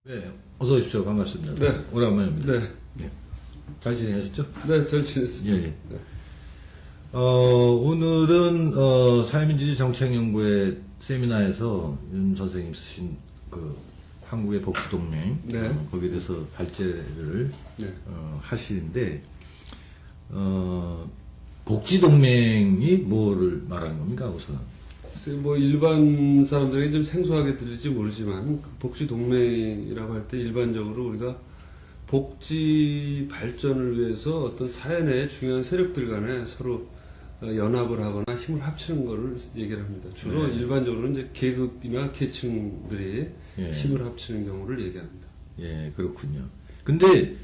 네, 어서 오십시오. 반갑습니다. 네. 오랜만입니다. 네. 네. 잘 지내셨죠? 네, 잘 지냈습니다. 예, 예. 오늘은, 사회민주주의 정책연구회 세미나에서 윤 선생님 쓰신 그 한국의 복지동맹, 네. 거기에 대해서 발제를, 네. 하시는데, 복지동맹이 뭐를 말하는 겁니까, 우선? 글쎄, 뭐 일반 사람들에게 좀 생소하게 들릴지 모르지만 복지 동맹이라고 할 때 일반적으로 우리가 복지 발전을 위해서 어떤 사회 내 중요한 세력들 간에 서로 연합을 하거나 힘을 합치는 것을 얘기를 합니다. 주로 네. 일반적으로는 이제 계급이나 계층들이 예. 힘을 합치는 경우를 얘기합니다. 예, 그렇군요. 근데,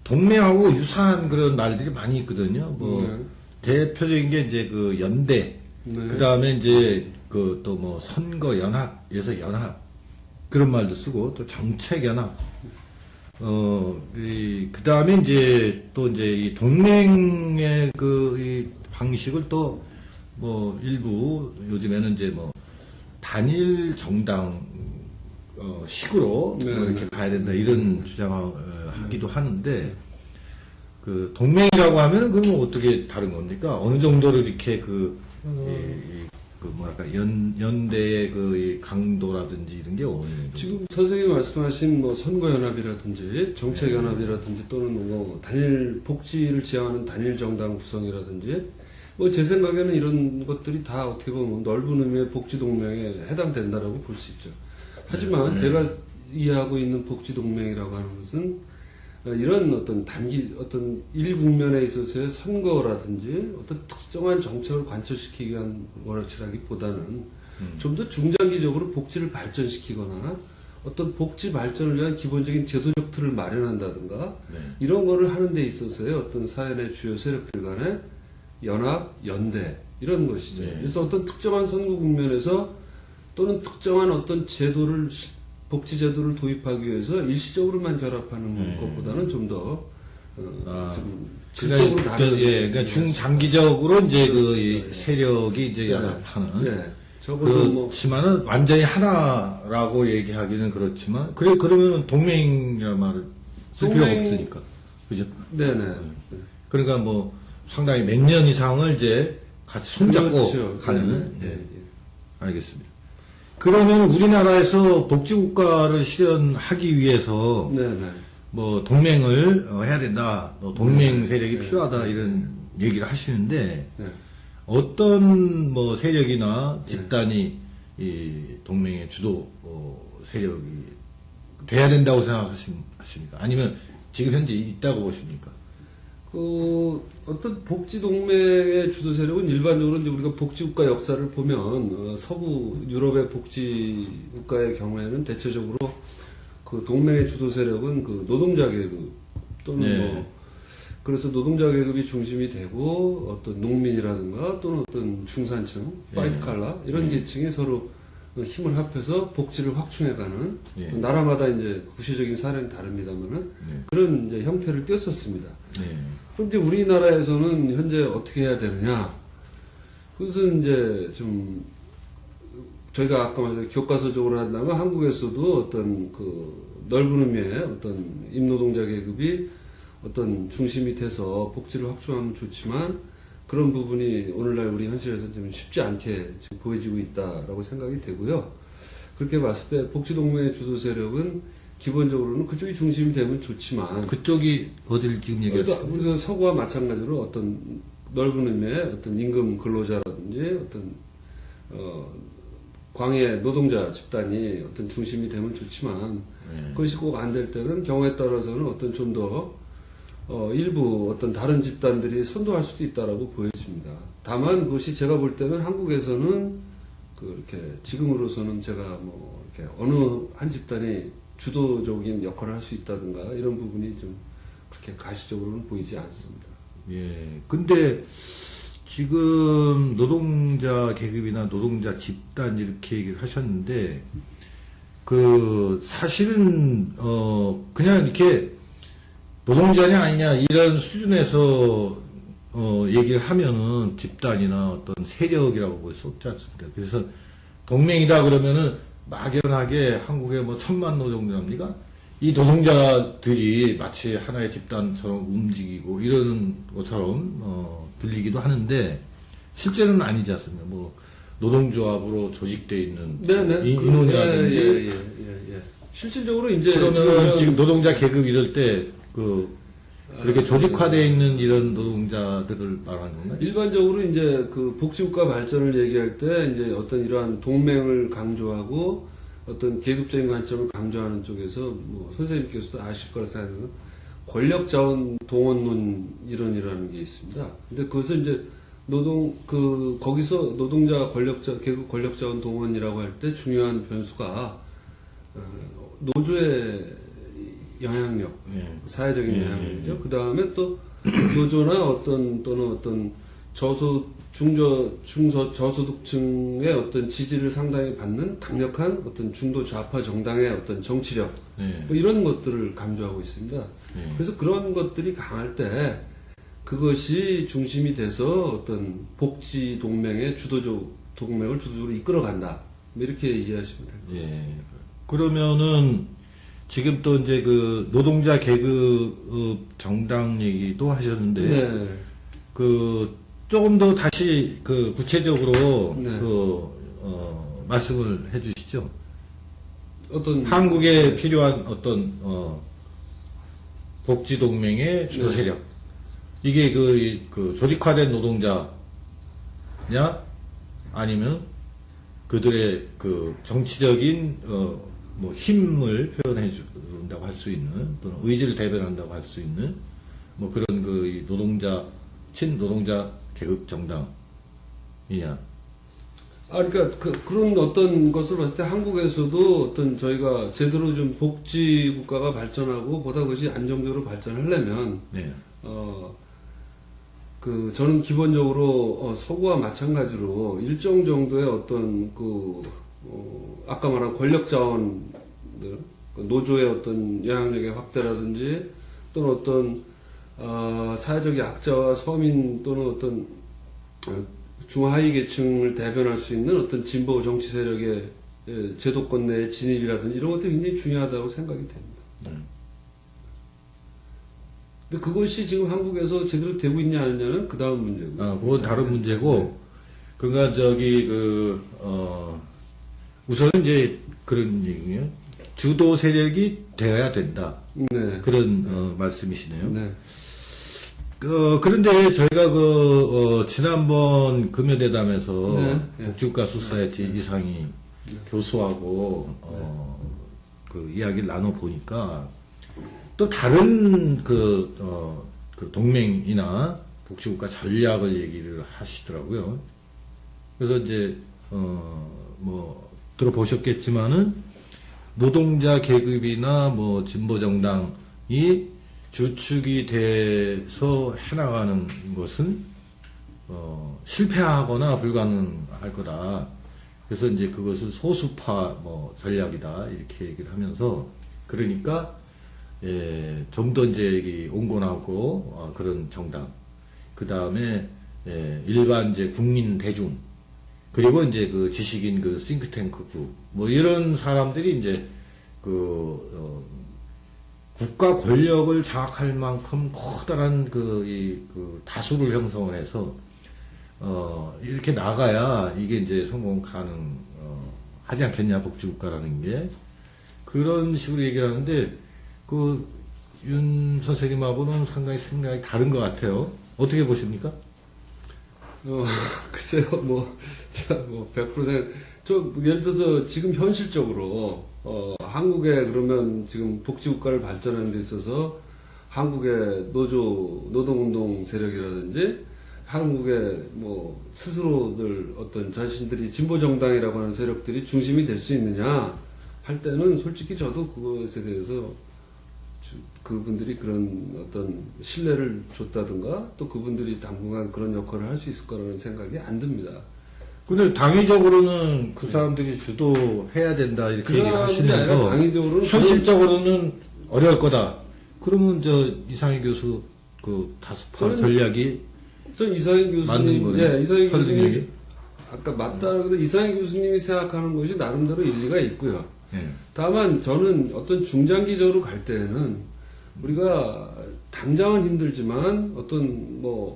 동맹하고 유사한 그런 말들이 많이 있거든요. 뭐, 네. 대표적인 게 이제 그 연대, 네. 그 다음에 이제 그 또 뭐 선거 연합, 그래서 연합 그런 말도 쓰고 또 정책 연합. 그 다음에 이제 또 이제 이 동맹의 그 이 방식을 또 뭐 일부 요즘에는 이제 뭐 단일 정당 식으로 네. 뭐 이렇게 가야 된다 이런 주장을 하기도 하는데 그 동맹이라고 하면 그러면 어떻게 다른 겁니까? 어느 정도로 이렇게 그 뭐랄까 연대의 그 이 강도라든지 이런 게 어느 정도? 지금 선생님이 말씀하신 뭐 선거연합이라든지 정책연합이라든지 또는 뭐 단일 복지를 지향하는 단일 정당 구성이라든지 뭐 제 생각에는 이런 것들이 다 어떻게 보면 넓은 의미의 복지 동맹에 해당된다라고 볼 수 있죠. 하지만 제가 이해하고 있는 복지 동맹이라고 하는 것은 이런 어떤 어떤 일 국면에 있어서의 선거라든지 어떤 특정한 정책을 관철시키기 위한 원칙이라기보다는 좀 더 중장기적으로 복지를 발전시키거나 어떤 복지 발전을 위한 기본적인 제도적 틀을 마련한다든가 네. 이런 거를 하는 데 있어서의 어떤 사회 내 주요 세력들 간의 연합, 연대 이런 것이죠. 네. 그래서 어떤 특정한 선거 국면에서 또는 특정한 어떤 복지 제도를 도입하기 위해서 일시적으로만 결합하는 것보다는 좀 더 좀 질적으로 다른 그러니까 중장기적으로 이제 그 이 그렇습니다. 세력이 이제 네. 연합하는. 예. 적어도 뭐 그렇지만은 완전히 하나라고 얘기하기는 그렇지만 그러면 동맹이라는 말을 쓸 필요가 동맹- 없으니까. 그죠? 네네. 그러니까 뭐 상당히 몇 년 이상을 이제 같이 손잡고 그렇죠. 가는. 네. 예. 알겠습니다. 그러면 우리나라에서 복지국가를 실현하기 위해서 네네. 뭐 동맹을 해야 된다, 뭐 동맹 세력이 네. 필요하다 이런 얘기를 하시는데 네. 어떤 뭐 세력이나 집단이 이 동맹의 주도 세력이 돼야 된다고 생각하십니까? 아니면 지금 현재 있다고 보십니까? 그 어떤 복지 동맹의 주도 세력은 일반적으로 이제 우리가 복지국가 역사를 보면 서구 유럽의 복지 국가의 경우에는 대체적으로 그 동맹의 주도 세력은 그 노동자 계급 또는 네. 뭐 그래서 노동자 계급이 중심이 되고 어떤 농민이라든가 또는 어떤 중산층, 화이트 칼라 이런 계층이 서로 힘을 합해서 복지를 확충해가는 예. 나라마다 이제 구체적인 사례는 다릅니다만은 네. 그런 이제 형태를 띄었었습니다. 네. 그런데 우리나라에서는 현재 어떻게 해야 되느냐? 그것은 이제 좀 저희가 아까 말씀 교과서적으로 한다면 한국에서도 어떤 그 넓은 의미의 어떤 임노동자 계급이 어떤 중심이 돼서 복지를 확충하면 좋지만 그런 부분이 오늘날 우리 현실에서 좀 쉽지 않게 지금 보여지고 있다라고 생각이 되고요. 그렇게 봤을 때 복지동맹의 주도 세력은 기본적으로는 그쪽이 중심이 되면 좋지만 그쪽이 어딜 지금 그러니까 얘기하시죠? 우리가 서구와 마찬가지로 어떤 넓은 의미의 어떤 임금 근로자라든지 어떤 광해 노동자 집단이 어떤 중심이 되면 좋지만 네. 그것이 꼭 안 될 때는 경우에 따라서는 어떤 좀 더 일부 어떤 다른 집단들이 선도할 수도 있다라고 보여집니다. 다만 그것이 제가 볼 때는 한국에서는 그렇게 지금으로서는 제가 뭐 이렇게 어느 한 집단이 주도적인 역할을 할 수 있다든가 이런 부분이 좀 그렇게 가시적으로는 보이지 않습니다. 예. 근데 지금 노동자 계급이나 노동자 집단 이렇게 얘기를 하셨는데 그 사실은 그냥 이렇게 노동자냐 아니냐 이런 수준에서 얘기를 하면은 집단이나 어떤 세력이라고 볼 수 없지 않습니까? 그래서 동맹이다 그러면은 막연하게 한국에 뭐 1000만 노동자입니까? 이 노동자들이 마치 하나의 집단처럼 움직이고 이러는 것처럼 들리기도 하는데 실제로는 아니지 않습니까? 뭐 노동조합으로 조직되어 있는 네네. 인원이라든지 예. 실질적으로 이제 그러면 지금 노동자 계급 이럴 때 그렇게 조직화되어 있는 이런 노동자들을 말하는 건가요? 일반적으로 이제 그 복지국가 발전을 얘기할 때 이제 어떤 이러한 동맹을 강조하고 어떤 계급적인 관점을 강조하는 쪽에서 뭐 선생님께서도 아실 거라 생각하는 권력자원 동원론 이론이라는 게 있습니다. 근데 그것을 이제 거기서 노동자 계급 권력자원 동원이라고 할 때 중요한 변수가 노조의 영향력, 사회적인 영향력이죠. 그 다음에 또 노조나 또는 어떤 저소득층의 어떤 지지를 상당히 받는 강력한 어떤 중도 좌파 정당의 어떤 정치력, 뭐 이런 것들을 강조하고 있습니다. 그래서 그런 것들이 강할 때 그것이 중심이 돼서 어떤 복지 동맹의 동맹을 주도적으로 이끌어간다. 뭐 이렇게 이해하시면 될 것 같습니다. 그러면은 지금 또 이제 그 노동자 계급 정당 얘기도 하셨는데 네. 조금 더 다시 구체적으로 네. 말씀을 해주시죠. 어떤 한국에 필요한 어떤 복지 동맹의 주도 세력 이게 조직화된 노동자냐 아니면 그들의 정치적인 뭐 힘을 표현해 준다고 할 수 있는 또는 의지를 대변한다고 할 수 있는 뭐 그런 이 친노동자 계급 정당이냐. 그러니까 그런 어떤 것을 봤을 때 한국에서도 어떤 저희가 제대로 좀 복지 국가가 발전하고 보다 그것이 안정적으로 발전하려면 네. 저는 기본적으로 서구와 마찬가지로 일정 정도의 어떤 아까 말한 권력 자원들, 노조의 어떤 영향력의 확대라든지 또는 어떤 사회적 약자와 서민 또는 어떤 중하위 계층을 대변할 수 있는 어떤 진보 정치 세력의 제도권 내의 진입이라든지 이런 것들이 굉장히 중요하다고 생각이 됩니다. 근데 그것이 지금 한국에서 제대로 되고 있냐 아니냐는 그 다음 문제고. 그건 다른 문제고, 그러니까 우선은 이제 그런 얘기예요. 주도 세력이 되어야 된다. 네. 그런 말씀이시네요. 네. 그런데 저희가 지난번 금요대담에서 네. 복지국가 소사이티 이상희 교수하고 이야기를 나눠보니까 또 다른 동맹이나 복지국가 전략을 얘기를 하시더라고요. 그래서 이제 뭐 들어보셨겠지만은 노동자 계급이나 뭐 진보 정당이 주축이 돼서 해나가는 것은 실패하거나 불가능할 거다. 그래서 이제 그것을 소수파 전략이다 이렇게 얘기를 하면서 그러니까 좀 더 이제 온건하고 그런 정당, 그 다음에 일반 이제 국민 대중, 그리고 이제 지식인 싱크탱크부 뭐 이런 사람들이 이제 국가 권력을 장악할 만큼 커다란 다수를 형성을 해서 이렇게 나가야 이게 이제 성공 하지 않겠냐 복지국가라는 게 그런 식으로 얘기를 하는데 윤 선생님하고는 상당히 생각이 다른 것 같아요. 어떻게 보십니까? 글쎄요, 제가 100% 예를 들어서 지금 현실적으로, 한국에 그러면 지금 복지국가를 발전하는 데 있어서 한국의 노동운동 세력이라든지 한국의 스스로들 어떤 자신들이 진보정당이라고 하는 세력들이 중심이 될 수 있느냐 할 때는 솔직히 저도 그것에 대해서 그분들이 그런 어떤 신뢰를 줬다든가 또 그분들이 당분간 그런 역할을 할 수 있을 거라는 생각이 안 듭니다. 근데 당위적으로는 그 사람들이 주도해야 된다 이렇게 얘기를 하시면서 당위적으로는 현실적으로는 어려울 거다. 그러면 이상희 교수 다수파 전략이 전 이상희 교수님, 맞는 거네요. 이상희 설득력이? 교수님이 아까 맞다는데 이상희 교수님이 생각하는 것이 나름대로 일리가 있고요. 예. 다만 저는 어떤 중장기적으로 갈 때에는 우리가 당장은 힘들지만 어떤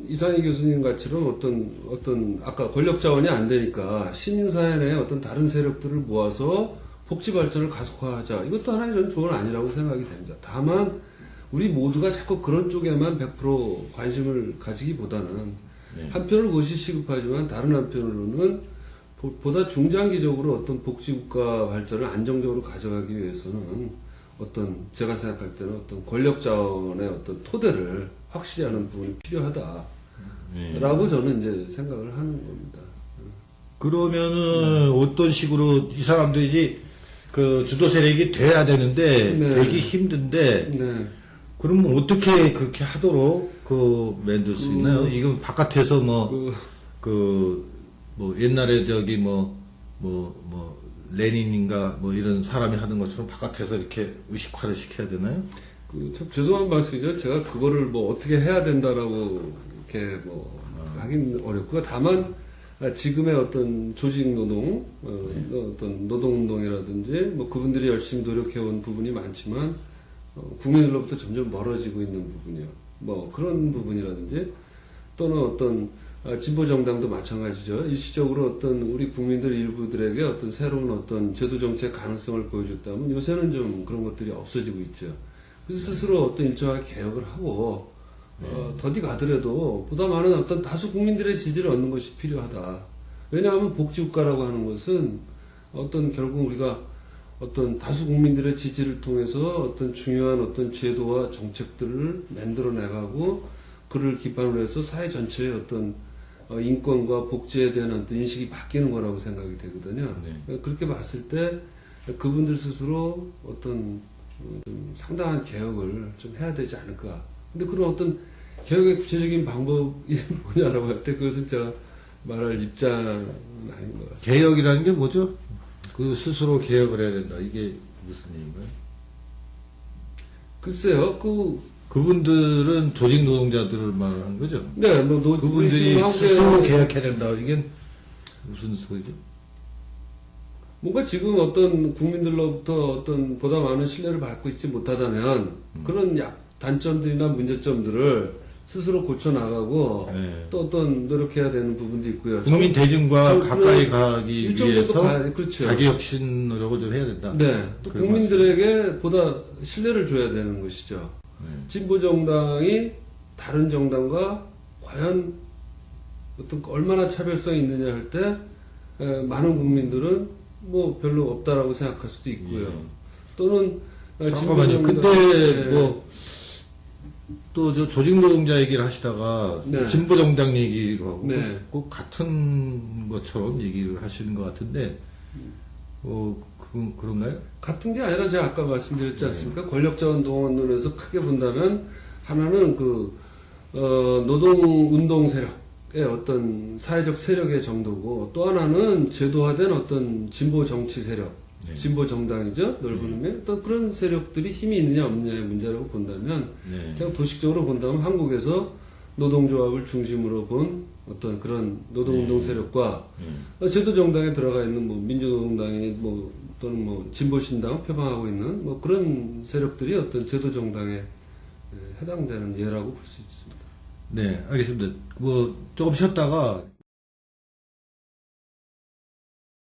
이상희 교수님 같이는 어떤 아까 권력 자원이 안 되니까 시민사회 내 어떤 다른 세력들을 모아서 복지 발전을 가속화하자. 이것도 하나의 저는 조언 아니라고 생각이 됩니다. 다만 우리 모두가 자꾸 그런 쪽에만 100% 관심을 가지기보다는 네. 한편으로 그것이 시급하지만 다른 한편으로는 보다 중장기적으로 어떤 복지국가 발전을 안정적으로 가져가기 위해서는 어떤 제가 생각할 때는 어떤 권력 자원의 어떤 토대를 확실히 하는 부분이 필요하다라고 네. 저는 이제 생각을 하는 겁니다. 그러면은 어떤 식으로 이 사람들이 그 주도 세력이 돼야 되는데 네. 되기 힘든데 네. 그러면 어떻게 그렇게 하도록 만들 수 있나요? 이건 바깥에서 뭐 옛날에 저기 뭐 레닌인가 뭐 이런 사람이 하는 것처럼 바깥에서 이렇게 의식화를 시켜야 되나요? 참 죄송한 말씀이죠. 제가 그거를 뭐 어떻게 해야 된다라고 이렇게 하긴 어렵고요. 다만 지금의 어떤 조직 노동, 어떤 노동운동이라든지 뭐 그분들이 열심히 노력해온 부분이 많지만 국민들로부터 점점 멀어지고 있는 부분이요. 뭐 그런 부분이라든지 또는 어떤 진보 정당도 마찬가지죠. 일시적으로 어떤 우리 국민들 일부들에게 어떤 새로운 어떤 제도 정책 가능성을 보여줬다면 요새는 좀 그런 것들이 없어지고 있죠. 그래서 스스로 어떤 일정하게 개혁을 하고 더디 가더라도 보다 많은 어떤 다수 국민들의 지지를 얻는 것이 필요하다. 왜냐하면 복지국가라고 하는 것은 어떤 결국 우리가 어떤 다수 국민들의 지지를 통해서 어떤 중요한 어떤 제도와 정책들을 만들어내가고 그를 기반으로 해서 사회 전체의 어떤 인권과 복지에 대한 어떤 인식이 바뀌는 거라고 생각이 되거든요. 네. 그렇게 봤을 때 그분들 스스로 어떤 좀 상당한 개혁을 좀 해야 되지 않을까. 근데 그런 어떤 개혁의 구체적인 방법이 뭐냐라고 할 때 그것은 제가 말할 입장은 아닌 것 같습니다. 개혁이라는 게 뭐죠? 그 스스로 개혁을 해야 된다. 이게 무슨 얘기인가요? 글쎄요, 그분들은 조직 노동자들을 말하는 거죠? 네, 그분들이 스스로 개혁해야 된다. 이게 무슨 소리죠? 뭔가 지금 어떤 국민들로부터 어떤 보다 많은 신뢰를 받고 있지 못하다면 그런 단점들이나 문제점들을 스스로 고쳐나가고 네. 또 어떤 노력해야 되는 부분도 있고요. 국민 대중과 가까이 가기 일정 정도 위해서 그렇죠. 자기 혁신 노력을 좀 해야 된다. 네, 또 그런 국민들에게 보다 신뢰를 줘야 되는 것이죠. 네. 진보 정당이 다른 정당과 과연 어떤 얼마나 차별성이 있느냐 할 때 많은 국민들은 뭐 별로 없다라고 생각할 수도 있고요. 예. 또는 잠깐만요. 근데 네. 또 저 조직 노동자 얘기를 하시다가 네. 진보 정당 얘기를 하고 네. 꼭 같은 것처럼 얘기를 하시는 것 같은데 그런가요? 같은 게 아니라 제가 아까 말씀드렸지 않습니까? 권력자원 동원론에서 크게 본다면 하나는 노동운동 세력의 어떤 사회적 세력의 정도고 또 하나는 제도화된 어떤 진보 정치 세력, 네. 진보 정당이죠. 넓은 의미. 또 그런 세력들이 힘이 있느냐 없느냐의 문제라고 본다면 네. 그냥 도식적으로 본다면 한국에서 노동조합을 중심으로 본 어떤 그런 노동운동 세력과 제도 정당에 들어가 있는 뭐 민주노동당이 뭐 또는 뭐 진보신당 표방하고 있는 뭐 그런 세력들이 어떤 제도 정당에 해당되는 예라고 볼 수 있습니다. 네, 알겠습니다. 뭐 조금 쉬었다가